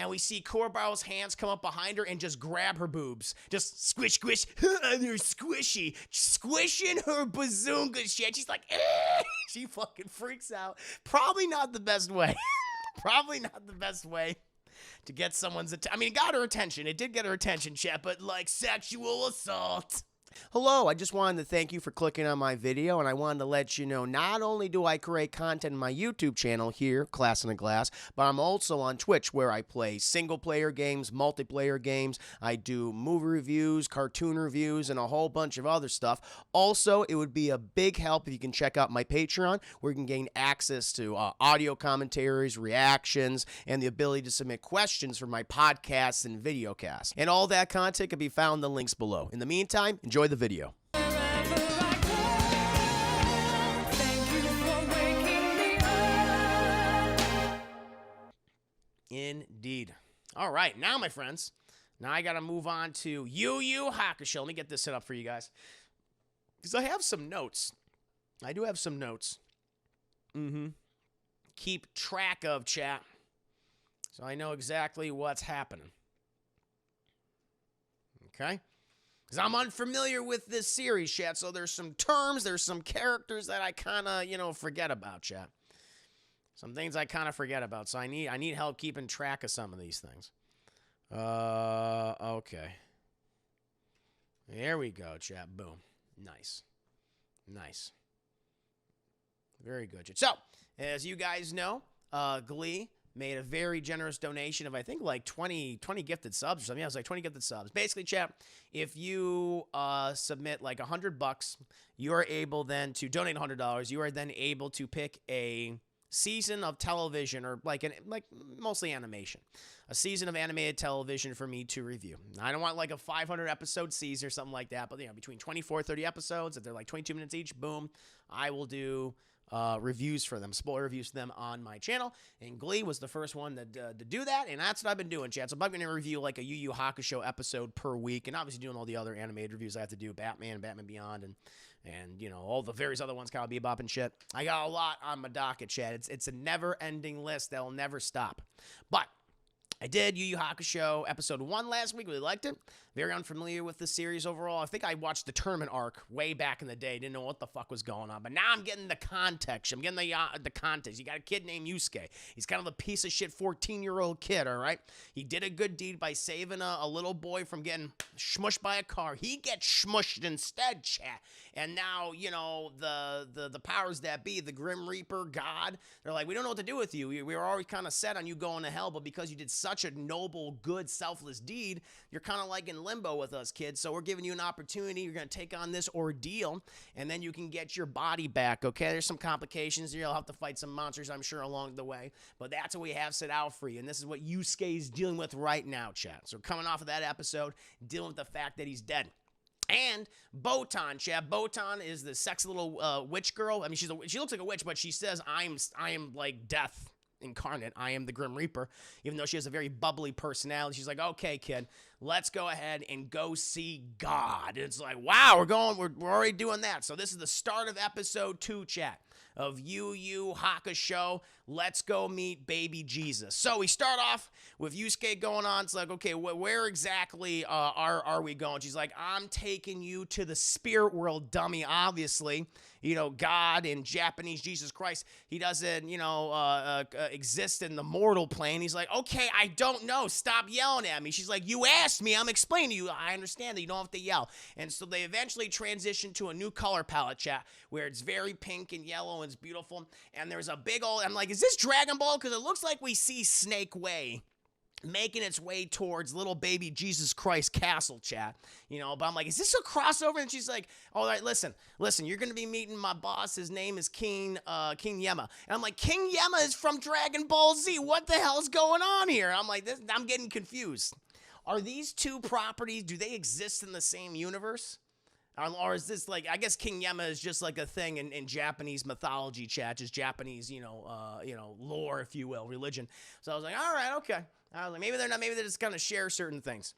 and we see Kurobaro's hands come up behind her and just grab her boobs. Just squish, squish, and they're squishy. Squishing her bazooka shit. She's like, she fucking freaks out. Probably not the best way. Probably not the best way to get someone's attention. I mean, it got her attention. It did get her attention, chat, but like sexual assault. Hello, I just wanted to thank you for clicking on my video, and I wanted to let you know not only do I create content in my YouTube channel here, Class in a Glass, but I'm also on Twitch where I play single-player games, multiplayer games, I do movie reviews, cartoon reviews, and a whole bunch of other stuff. Also, it would be a big help if you can check out my Patreon, where you can gain access to audio commentaries, reactions, and the ability to submit questions for my podcasts and videocasts. And all that content can be found in the links below. In the meantime, enjoy the video. Indeed. All right, now, my friends, now I got to move on to Yu Yu Hakusho. Let me get this set up for you guys, because I have some notes. I do have some notes. Keep track of, chat, so I know exactly what's happening. Okay? Because I'm unfamiliar with this series, chat, so there's some terms, there's some characters that I kind of, forget about, chat. Some things I kind of forget about, so I need help keeping track of some of these things. Okay. There we go, chat. Boom. Nice. Nice. Very good, chat. So, as you guys know, Glee made a very generous donation of, I think, like 20 gifted subs or something. Yeah, it was like 20 gifted subs. Basically, chat, if you submit like $100, you are able then to donate $100. You are then able to pick a season of television, or like mostly animation, a season of animated television for me to review. I don't want like a 500 episode season or something like that, but between 24 30 episodes, if they're like 22 minutes each, boom, I will do reviews for them, spoiler reviews for them on my channel. And Glee was the first one to do that, and that's what I've been doing, chat. So I'm going to review like a Yu Yu Hakusho episode per week, and obviously doing all the other animated reviews I have to do, Batman Beyond, and all the various other ones, Cowboy Bebop and shit. I got a lot on my docket, chat. It's a never-ending list that will never stop. But I did Yu Yu Hakusho episode 1 last week. Really liked it. Very unfamiliar with the series overall. I think I watched the tournament arc way back in the day. Didn't know what the fuck was going on. But now I'm getting the context. I'm getting the context. You got a kid named Yusuke. He's kind of a piece of shit 14-year-old kid, all right? He did a good deed by saving a little boy from getting smushed by a car. He gets smushed instead, chat. And now, the powers that be, the Grim Reaper, God, they're like, we don't know what to do with you. We were already kind of set on you going to hell, but because you did such a noble, good, selfless deed, you're kind of like in limbo with us, kids. So we're giving you an opportunity. You're going to take on this ordeal, and then you can get your body back, okay? There's some complications. You'll have to fight some monsters, I'm sure, along the way. But that's what we have set out for you, and this is what Yusuke is dealing with right now, chat. So coming off of that episode, dealing with the fact that he's dead. And Botan, chat. Botan is the sexy little witch girl. I mean, she looks like a witch, but she says, I am like death incarnate. I am the Grim Reaper. Even though she has a very bubbly personality, she's like, okay, kid, let's go ahead and go see God. And it's like, wow, we're already doing that. So this is the start of episode 2, chat, of Yu Yu Hakusho. Let's go meet baby Jesus. So we start off with Yusuke going on. It's like, okay, where exactly are we going? She's like, I'm taking you to the spirit world, dummy. Obviously, God in Japanese, Jesus Christ, he doesn't, exist in the mortal plane. He's like, okay, I don't know. Stop yelling at me. She's like, you asked me. I'm explaining to you. I understand that you don't have to yell. And so they eventually transition to a new color palette, chat, where it's very pink and yellow and it's beautiful. And there's a big old, I'm like, is this Dragon Ball? Because it looks like we see Snake Way making its way towards little baby Jesus Christ Castle, chat. But I'm like, is this a crossover? And she's like, all right, listen, you're going to be meeting my boss. His name is King Yama. And I'm like, King Yama is from Dragon Ball Z. What the hell's going on here? I'm like, I'm getting confused. Are these two properties, do they exist in the same universe? Or is this like, I guess King Yama is just like a thing in Japanese mythology, chat, just Japanese, lore, if you will, religion. So I was like, all right, okay. I was like, maybe they're not, maybe they just kind of share certain things.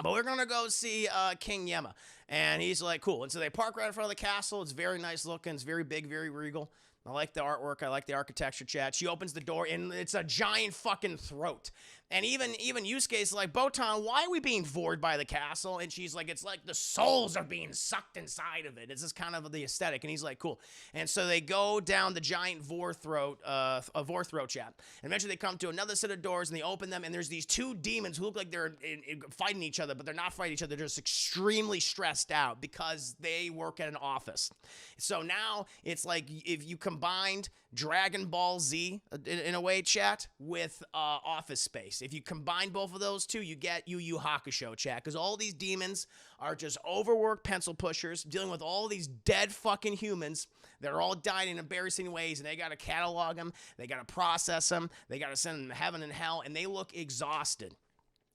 But we're going to go see King Yama. And he's like, cool. And so they park right in front of the castle. It's very nice looking. It's very big, very regal. I like the artwork. I like the architecture, chat. She opens the door, and it's a giant fucking throat. And even Yusuke's like, Botan, why are we being vored by the castle? And she's like, it's like the souls are being sucked inside of it. It's just kind of the aesthetic. And he's like, cool. And so they go down the giant vor throat chat. And eventually they come to another set of doors and they open them. And there's these two demons who look like they're fighting each other, but they're not fighting each other. They're just extremely stressed out because they work at an office. So now it's like if you combined Dragon Ball Z in a way, chat, with Office Space. If you combine both of those two, you get Yu Yu Hakusho, chat, because all these demons are just overworked pencil pushers dealing with all these dead fucking humans that are all dying in embarrassing ways, and they got to catalog them, they got to process them, they got to send them to heaven and hell, and they look exhausted.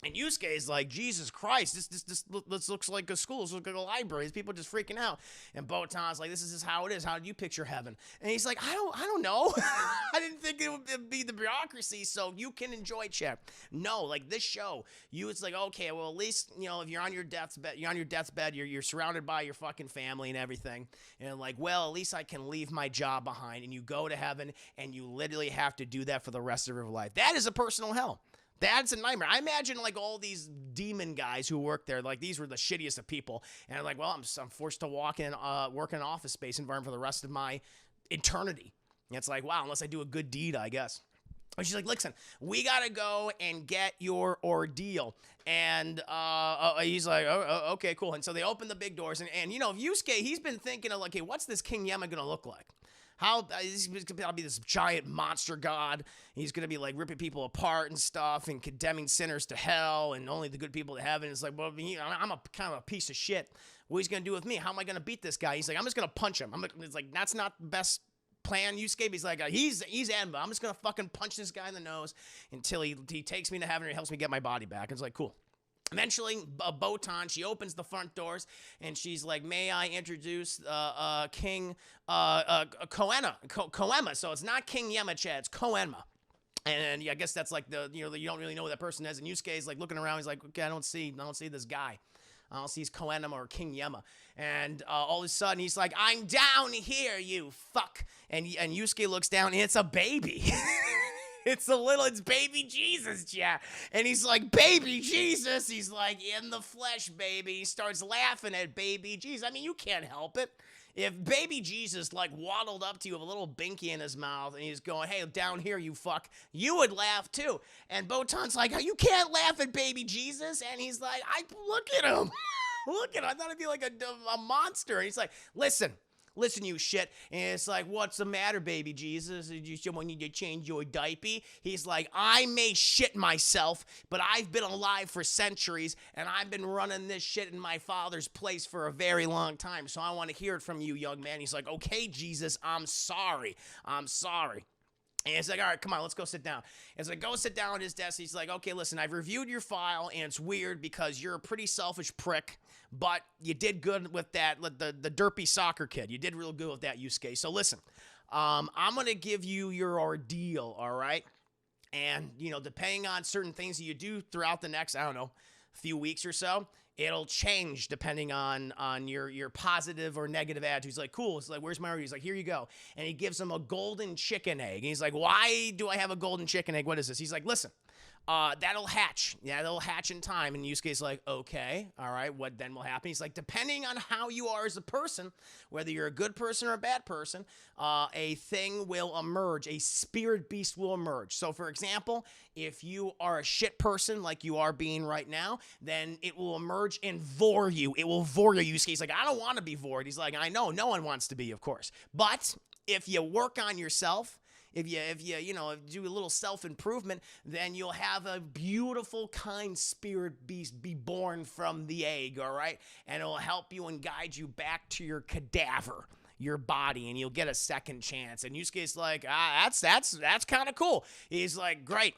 And Yusuke is like, Jesus Christ, this looks like a school. This looks like a library. These people are just freaking out. And Botan's like, this is just how it is. How do you picture heaven? And he's like, I don't know. I didn't think it would be the bureaucracy, so you can enjoy chat. No, like this show, it's like, okay, well, at least, if you're on your deathbed, you're surrounded by your fucking family and everything. And like, well, at least I can leave my job behind. And you go to heaven, and you literally have to do that for the rest of your life. That is a personal hell. That's a nightmare. I imagine like all these demon guys who work there, like these were the shittiest of people. And I'm like, well, I'm forced to work in an office space environment for the rest of my eternity. And it's like, wow, unless I do a good deed, I guess. And she's like, listen, we got to go and get your ordeal. And he's like, oh, okay, cool. And so they open the big doors. And Yusuke, he's been thinking of like, hey, what's this King Yama going to look like? He's going to be this giant monster god. He's going to be like ripping people apart and stuff and condemning sinners to hell and only the good people to heaven. It's like, well, I'm a kind of a piece of shit. What he's going to do with me? How am I going to beat this guy? He's like, I'm just going to punch him. It's like, that's not the best plan, Yusuke. He's like, he's Anba. I'm just going to fucking punch this guy in the nose until he takes me to heaven and he helps me get my body back. It's like, cool. Eventually, Botan, she opens the front doors, and she's like, may I introduce King Koenma. So it's not King Yama, Chad, it's Koenma. And I guess that's like you don't really know who that person is. And Yusuke's like looking around, he's like, okay, I don't see this guy. I don't see his Koenma or King Yama. And all of a sudden, he's like, I'm down here, you fuck. And Yusuke looks down, and it's a baby. It's baby Jesus, yeah. And he's like, baby Jesus. He's like, in the flesh, baby. He starts laughing at baby Jesus. I mean, you can't help it. If baby Jesus, like, waddled up to you with a little binky in his mouth and he's going, hey, down here, you fuck, you would laugh too. And Botan's like, you can't laugh at baby Jesus. And he's like, look at him. Look at him. I thought it'd be like a monster. And he's like, listen, you shit. And it's like, what's the matter, baby Jesus? Did you need to change your diaper? He's like, I may shit myself, but I've been alive for centuries, and I've been running this shit in my father's place for a very long time, so I want to hear it from you, young man. He's like, okay, Jesus, I'm sorry. And he's like, all right, come on, let's go sit down. And so I go sit down at his desk. He's like, okay, listen, I've reviewed your file, and it's weird because you're a pretty selfish prick, but you did good with that, the derpy soccer kid. You did real good with that, Yusuke. So listen, I'm going to give you your ordeal, all right? And, depending on certain things that you do throughout the next, few weeks or so, it'll change depending on your positive or negative attitude. He's like, cool. It's like, where's my ordeal? He's like, here you go. And he gives him a golden chicken egg. And he's like, why do I have a golden chicken egg? What is this? He's like, listen, that'll hatch. Yeah, that'll hatch in time. And Yusuke's like, okay, all right, what then will happen? He's like, depending on how you are as a person, whether you're a good person or a bad person, a thing will emerge. A spirit beast will emerge. So, for example, if you are a shit person like you are being right now, then it will emerge and vor you. It will vor you. Yusuke's like, I don't want to be vored. He's like, I know, no one wants to be, of course. But if you work on yourself, if you do a little self-improvement, then you'll have a beautiful, kind spirit beast be born from the egg, all right? And it'll help you and guide you back to your cadaver, your body, and you'll get a second chance. And Yusuke's like, that's kind of cool. He's like, great.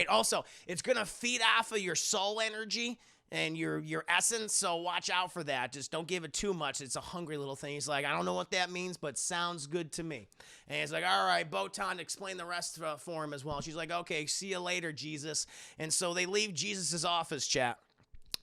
Also, it's going to feed off of your soul energy and your essence, so watch out for that. Just don't give it too much. It's a hungry little thing. He's like, I don't know what that means, but sounds good to me. And he's like, all right, Botan, explain the rest for him as well. She's like, okay, see you later, Jesus. And so they leave Jesus' office, chat.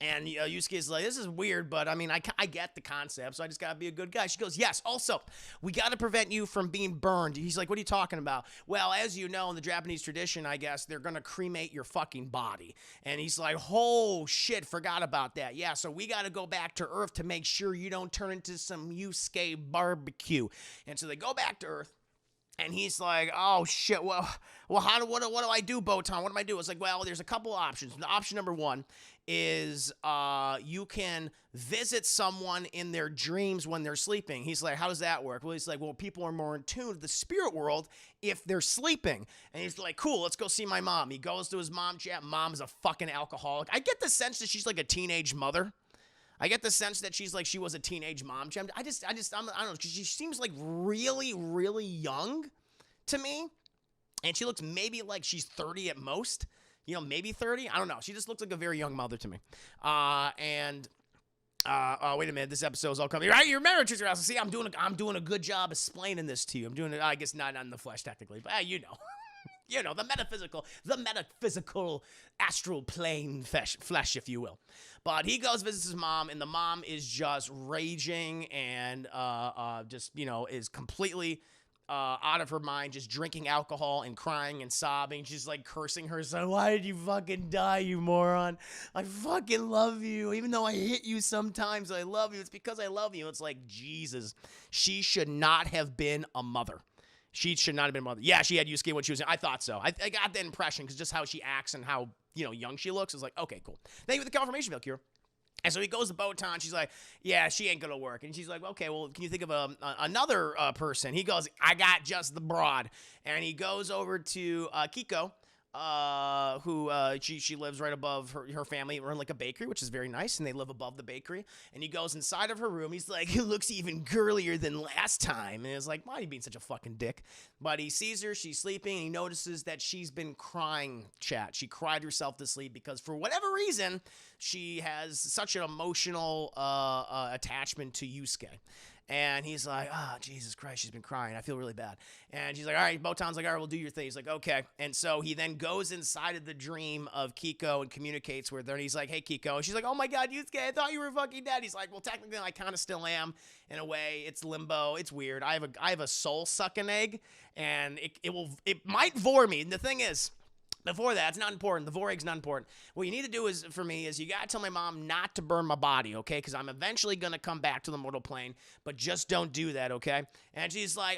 And Yusuke's like, this is weird, but I mean, I get the concept, so I just gotta be a good guy. She goes, yes, also, we gotta prevent you from being burned. He's like, what are you talking about? Well, as you know, in the Japanese tradition, I guess, they're gonna cremate your fucking body. And he's like, oh, shit, forgot about that. Yeah, so we gotta go back to Earth to make sure you don't turn into some Yusuke barbecue. And so they go back to Earth. And he's like, oh, shit, well, what do I do, Botan? What do I do? It's like, well, there's a couple options. Option number one is you can visit someone in their dreams when they're sleeping. He's like, how does that work? Well, he's like, well, people are more in tune to the spirit world if they're sleeping. And he's like, cool, let's go see my mom. He goes to his mom chat. Mom's a fucking alcoholic. I get the sense that she's like a teenage mother. I get the sense that she's like, she was a teenage mom. I don't know. She seems like really, really young to me. And she looks maybe like she's 30 at most. You know, maybe 30. I don't know. She just looks like a very young mother to me. Wait a minute. This episode's all coming. Right? You remember, Trisha Russell. See, I'm doing a good job explaining this to you. I'm doing it, I guess, not in the flesh, technically. But you know. You know, the metaphysical astral plane flesh, if you will. But he goes visits his mom, and the mom is just raging and just, you know, is completely out of her mind, just drinking alcohol and crying and sobbing. She's like cursing her son. Why did you fucking die, you moron? I fucking love you. Even though I hit you sometimes, I love you. It's because I love you. It's like, Jesus, she should not have been a mother. She should not have been a mother. Yeah, she had Yusuke when she was in. I thought so. I got the impression because just how she acts and how, you know, young she looks. Is like, okay, cool. Thank you for the confirmation, Valkyrie. And so he goes to Botan. She's like, yeah, she ain't going to work. And she's like, okay, well, can you think of another person? He goes, I got just the broad. And he goes over to Kiko, who she lives right above her family. We're in like a bakery, which is very nice, and they live above the bakery. And he goes inside of her room. He's like, it looks even girlier than last time. And it's like, why are you being such a fucking dick? But he sees her, she's sleeping, and he notices that she's been crying, chat. She cried herself to sleep because for whatever reason, she has such an emotional attachment to Yusuke. And he's like, oh, Jesus Christ, she's been crying. I feel really bad. And she's like, all right, Botan's like, all right, we'll do your thing. He's like, okay. And so he then goes inside of the dream of Kiko and communicates with her. And he's like, hey, Kiko. And she's like, oh, my God, Yusuke, I thought you were fucking dead. He's like, well, technically, I kind of still am in a way. It's limbo. It's weird. I have a soul-sucking egg, and it might vore me. And the thing is, before that, it's not important. The vor egg's not important. What you need to do is, for me, is you got to tell my mom not to burn my body, okay? Because I'm eventually going to come back to the mortal plane, but just don't do that, okay? And she's like,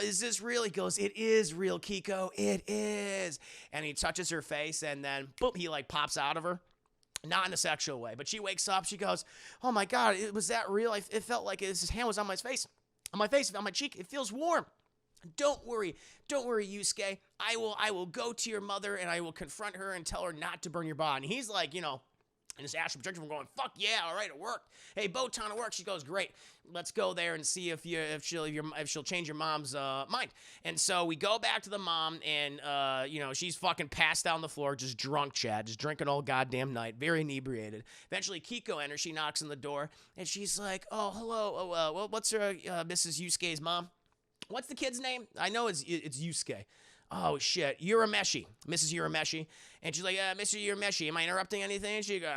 is this real? He goes, it is real, Kiko. It is. And he touches her face, and then, boop, he, like, pops out of her. Not in a sexual way, but she wakes up. She goes, oh, my God, was that real? It felt like his hand was on my face, on my cheek. It feels warm. Don't worry, Yusuke. I will go to your mother and I will confront her and tell her not to burn your body. And he's like, you know, in his astral projection, going, fuck yeah, all right, it worked. Hey, Botan, it worked. She goes, great. Let's go there and see if she'll change your mom's mind. And so we go back to the mom, and you know, she's fucking passed out on the floor, just drunk, Chad, just drinking all goddamn night, very inebriated. Eventually, Kiko enters. She knocks on the door, and she's like, oh, hello. Well, what's her Mrs. Yusuke's mom? What's the kid's name? I know it's Yusuke. Oh, shit. Urameshi. Mrs. Urameshi. And she's like, Mr. Urameshi, am I interrupting anything? And she goes,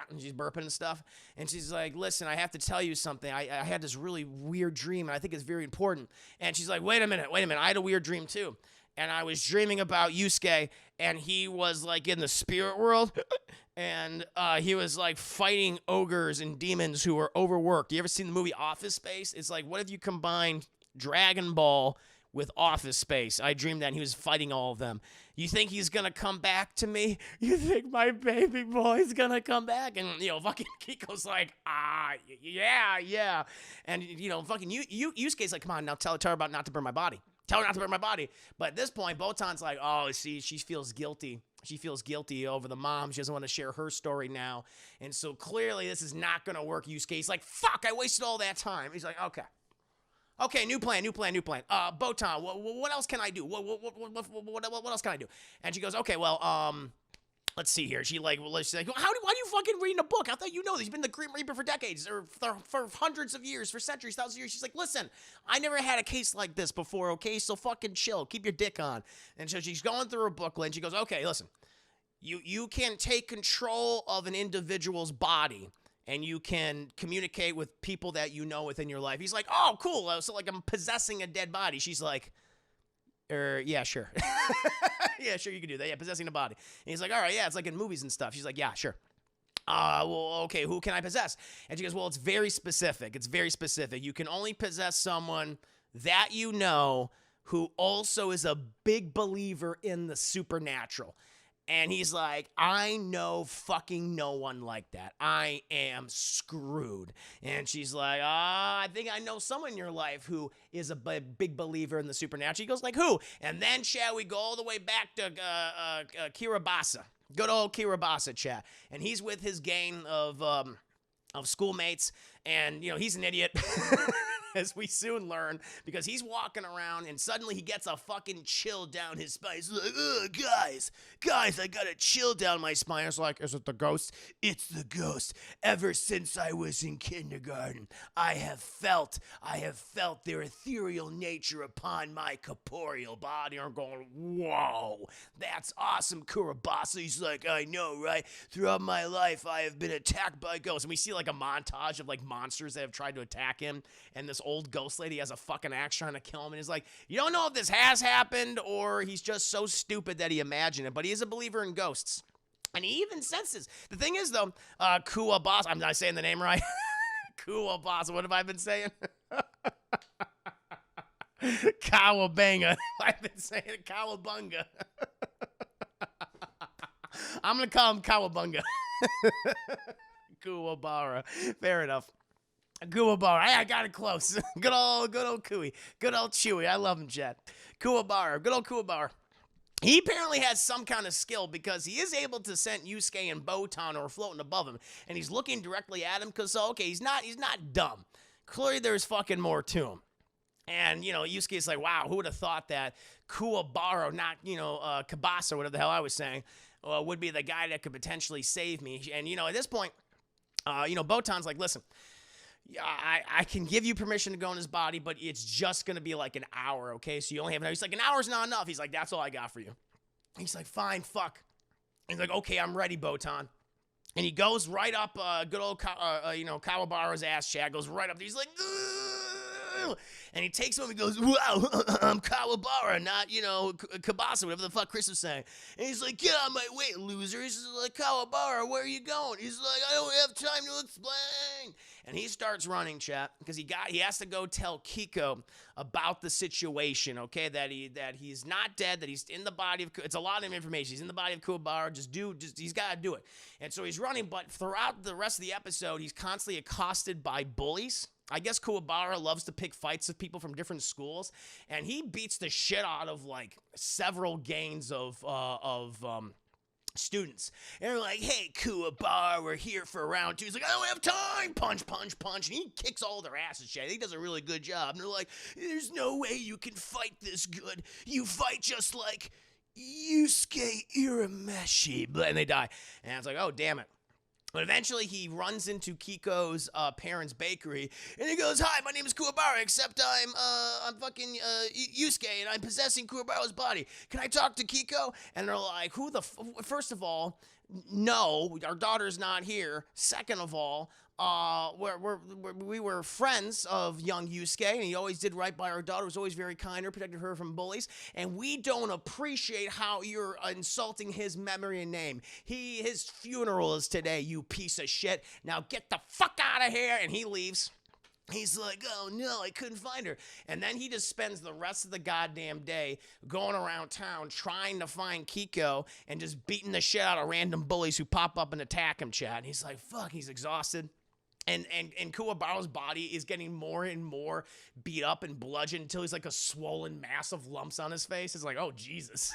and she's burping and stuff. And she's like, listen, I have to tell you something. I had this really weird dream, and I think it's very important. And she's like, wait a minute. I had a weird dream, too. And I was dreaming about Yusuke, and he was, like, in the spirit world. And he was, like, fighting ogres and demons who were overworked. You ever seen the movie Office Space? It's like, what if you combine Dragon Ball with Office Space? I dreamed that, and he was fighting all of them. You think he's gonna come back to me? You think my baby boy's gonna come back? And, you know, fucking Kiko's like, yeah. And, you know, fucking Yusuke's like, come on, now tell her about not to burn my body. Tell her not to burn my body. But at this point, Botan's like, oh, see, she feels guilty. She feels guilty over the mom. She doesn't want to share her story now. And so clearly this is not going to work, Yusuke. He's like, fuck, I wasted all that time. He's like, okay, new plan. Botan, what else can I do? What else can I do? And she goes, okay, well, let's see here. She's like, why do you fucking reading a book? I thought you know this. He's been the Grim Reaper for decades, or for hundreds of years, for centuries, thousands of years. She's like, listen, I never had a case like this before, okay? So fucking chill. Keep your dick on. And so she's going through her booklet, and she goes, okay, listen. You can take control of an individual's body and you can communicate with people that you know within your life. He's like, oh, cool. So like I'm possessing a dead body. She's like, yeah, sure. Yeah, sure, you can do that. Yeah, possessing a body. And he's like, all right, yeah, it's like in movies and stuff. She's like, yeah, sure. Well, okay, who can I possess? And she goes, well, it's very specific. It's very specific. You can only possess someone that you know who also is a big believer in the supernatural. And he's like, I know fucking no one like that. I am screwed. And she's like, I think I know someone in your life who is a big believer in the supernatural. He goes like, who? And then, Chad, we go all the way back to Kiribati. Good old Kiribati, Chad. And he's with his gang of schoolmates. And, you know, he's an idiot. As we soon learn, because he's walking around and suddenly he gets a fucking chill down his spine. He's like, guys, I got a chill down my spine. It's like, is it the ghost? It's the ghost. Ever since I was in kindergarten, I have felt their ethereal nature upon my corporeal body. I'm going, whoa, that's awesome, Kurabasa. He's like, I know, right? Throughout my life, I have been attacked by ghosts. And we see like a montage of like monsters that have tried to attack him. And this old ghost lady has a fucking axe trying to kill him. And he's like, you don't know if this has happened or he's just so stupid that he imagined it. But he is a believer in ghosts. And he even senses. The thing is, though, Kuwabasa, I'm not saying the name right. Kuwabasa, what have I been saying? Kawabanga. I've been saying Kawabunga. I'm going to call him Kawabunga. Kuwabara. Fair enough. Kuwabara. I got it close. Good old Kui. Good old Chewy. I love him, Chad. Kuwabara. Good old Kuwabara. He apparently has some kind of skill because he is able to send Yusuke and Botan or floating above him, and he's looking directly at him because, okay, he's not dumb. Clearly there's fucking more to him. And, you know, Yusuke's like, wow, who would have thought that Kuwabara, not, you know, Kabasa, whatever the hell I was saying, would be the guy that could potentially save me. And, you know, at this point, you know, Botan's like, listen, I can give you permission to go in his body, but it's just going to be like an hour, okay? So you only have an hour. He's like, an hour's not enough. He's like, that's all I got for you. He's like, fine, fuck. He's like, okay, I'm ready, Botan. And he goes right up, good old, you know, Kawabara's ass, Chad, goes right up there. He's like, ugh! And he takes him and he goes, wow, I'm Kawabara, not, you know, Kabasa, whatever the fuck Chris was saying. And he's like, get out of my way, loser. He's like, Kawabara, where are you going? He's like, I don't have time to explain. And he starts running, chat, because he has to go tell Kiko about the situation, okay? That he's not dead, that he's in the body of, it's a lot of information. He's in the body of Kuwabara, he's got to do it. And so he's running, but throughout the rest of the episode, he's constantly accosted by bullies. I guess Kuwabara loves to pick fights with people from different schools, and he beats the shit out of like several gangs of students. And they're like, hey, Kuwabara, we're here for round 2. He's like, I don't have time. Punch, punch, punch. And he kicks all their asses, shit. He does a really good job. And they're like, there's no way you can fight this good. You fight just like Yusuke Urameshi. And they die. And it's like, oh, damn it. But eventually he runs into Kiko's parents' bakery, and he goes, hi, my name is Kuwabara, except I'm fucking Yusuke, and I'm possessing Kuwabara's body. Can I talk to Kiko? And they're like, first of all, no, our daughter's not here. Second of all, we were friends of young Yusuke, and he always did right by our daughter, was always very kind to her, protected her from bullies, and we don't appreciate how you're insulting his memory and name. His funeral is today, you piece of shit. Now get the fuck out of here, and he leaves. He's like, oh no, I couldn't find her. And then he just spends the rest of the goddamn day going around town trying to find Kiko and just beating the shit out of random bullies who pop up and attack him, Chad. And he's like, fuck, he's exhausted. And Kuwabara's body is getting more and more beat up and bludgeoned until he's like a swollen mass of lumps on his face. It's like, oh, Jesus.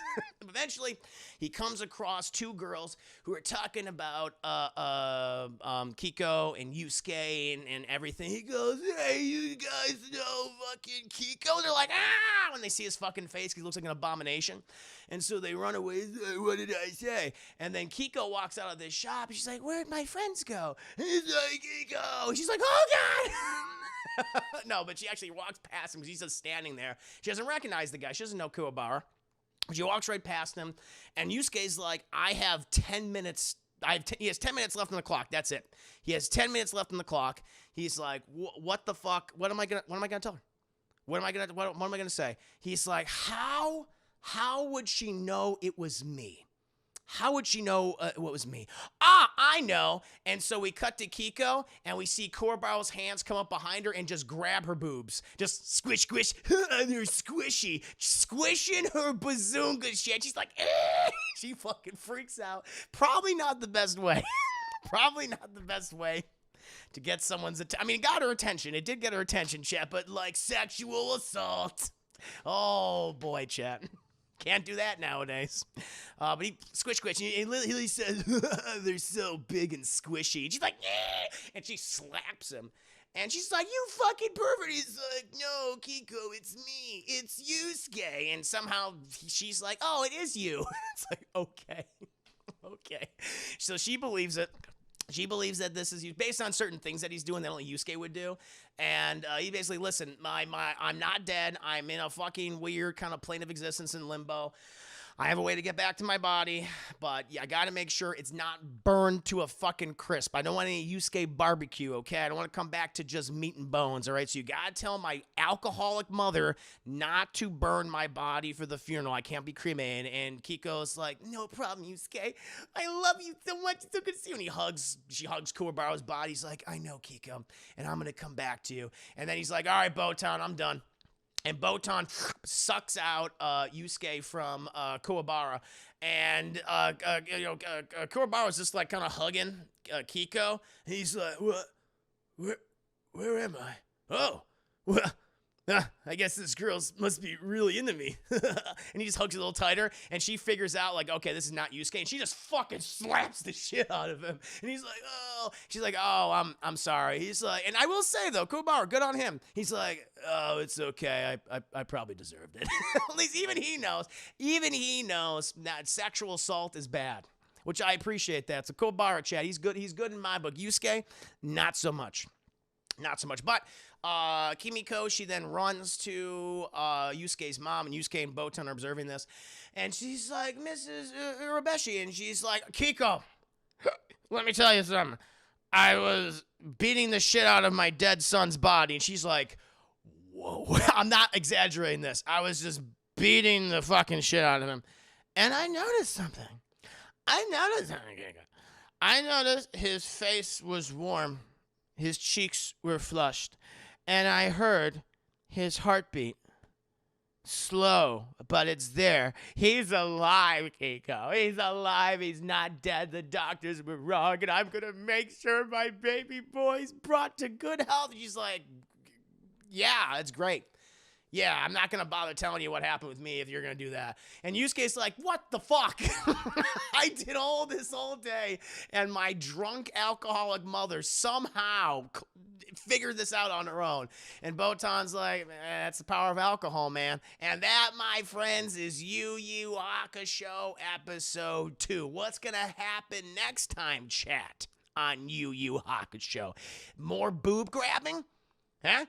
Eventually, he comes across 2 girls who are talking about Kiko and Yusuke and everything. He goes, hey, you guys know fucking Kiko? They're like, ah! When they see his fucking face, he looks like an abomination. And so they run away. What did I say? And then Kiko walks out of this shop. She's like, where'd my friends go? And he's like, Kiko. She's like, oh, God. No, but she actually walks past him because he's just standing there. She doesn't recognize the guy. She doesn't know Kuwabara. She walks right past him, and Yusuke's like, I have 10 minutes. He has 10 minutes left on the clock. That's it. He has 10 minutes left on the clock. He's like, what the fuck? What am I gonna tell her? What am I gonna say? He's like, how would she know it was me? How would she know what was me? I know. And so we cut to Kiko, and we see Kurobaro's hands come up behind her and just grab her boobs. Just squish, squish. They're squishy. Squishing her bazunga shit. She's like, eh! She fucking freaks out. Probably not the best way. Probably not the best way to get someone's attention. I mean, it got her attention. It did get her attention, chat, but like sexual assault. Oh, boy, chat. Can't do that nowadays. But he squish. He literally says, they're so big and squishy. And she's like, yeah! And she slaps him. And she's like, you fucking pervert. He's like, no, Kiko, it's me. It's Yusuke. And somehow she's like, oh, it is you. It's like, okay. Okay. So she believes it. She believes that this is based on certain things that he's doing that only Yusuke would do. And he basically, listen, I'm not dead. I'm in a fucking weird kind of plane of existence in limbo. I have a way to get back to my body, but yeah, I got to make sure it's not burned to a fucking crisp. I don't want any Yusuke barbecue, okay? I don't want to come back to just meat and bones, all right? So you got to tell my alcoholic mother not to burn my body for the funeral. I can't be cremated. And Kiko's like, no problem, Yusuke. I love you so much. It's so good to see you. And she hugs Kurobaro's body. He's like, I know, Kiko, and I'm going to come back to you. And then he's like, all right, Botan, I'm done. And Botan sucks out Yusuke from Kuwabara. And, Kuwabara's just like kind of hugging Kiko. He's like, what? Where am I? Oh, well, I guess this girl must be really into me. And he just hugs a little tighter. And she figures out, like, okay, this is not Yusuke. And she just fucking slaps the shit out of him. And he's like, oh. She's like, oh, I'm sorry. He's like, and I will say, though, Kuwabara, good on him. He's like, oh, it's okay. I probably deserved it. At least even he knows. Even he knows that sexual assault is bad, which I appreciate that. So Kuwabara, chat, he's good. He's good in my book. Yusuke, not so much. Not so much. But Kimiko, she then runs to Yusuke's mom, and Yusuke and Botan are observing this. And she's like, Mrs. Urabeshi, and she's like, Kiko, let me tell you something. I was beating the shit out of my dead son's body. And she's like, whoa. I'm not exaggerating this. I was just beating the fucking shit out of him. And I noticed something. I noticed his face was warm. His cheeks were flushed, and I heard his heartbeat. Slow, but it's there. He's alive, Kiko. He's alive. He's not dead. The doctors were wrong, and I'm going to make sure my baby boy's brought to good health. And she's like, yeah, that's great. Yeah, I'm not going to bother telling you what happened with me if you're going to do that. And Yusuke's like, what the fuck? I did all this all day, and my drunk alcoholic mother somehow figured this out on her own. And Botan's like, that's the power of alcohol, man. And that, my friends, is Yu Yu Hakusho episode 2. What's going to happen next time, chat, on Yu Yu Hakusho? More boob grabbing? Huh?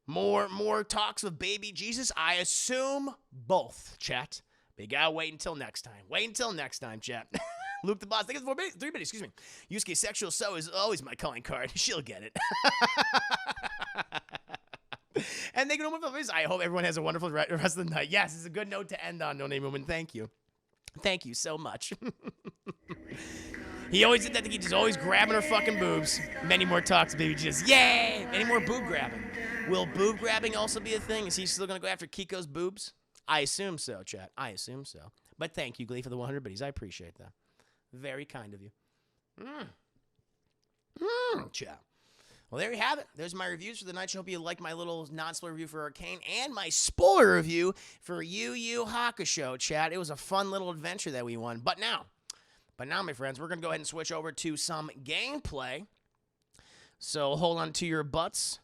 More talks of baby Jesus? I assume both, chat. But you gotta wait until next time. Wait until next time, chat. Luke the boss. Thank you for 3 minutes, excuse me. Yusuke sexual so is always my calling card. She'll get it. And they can move on. I hope everyone has a wonderful rest of the night. Yes, it's a good note to end on, No Name Woman. Thank you. Thank you so much. He always did that. He's just always grabbing her fucking boobs. Many more talks, baby Jesus. Yay! Any more boob grabbing? Will boob grabbing also be a thing? Is he still going to go after Kiko's boobs? I assume so, chat. I assume so. But thank you, Glee, for the 100 biddies. I appreciate that. Very kind of you. Chat. Well, there you have it. There's my reviews for the night. I hope you like my little non-spoiler review for Arcane and my spoiler review for Yu Yu Hakusho, chat. It was a fun little adventure that we won. But now, my friends, we're going to go ahead and switch over to some gameplay. So hold on to your butts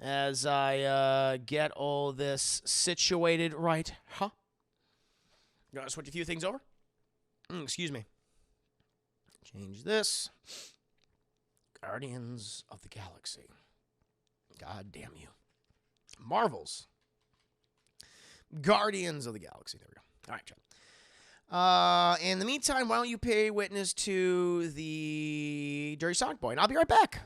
as I get all this situated right. Huh? You want to switch a few things over? Excuse me. Change this. Guardians of the Galaxy. God damn you. Marvels. Guardians of the Galaxy. There we go. All right, chat. In the meantime, why don't you pay witness to the Dirty Sonic Boy, and I'll be right back.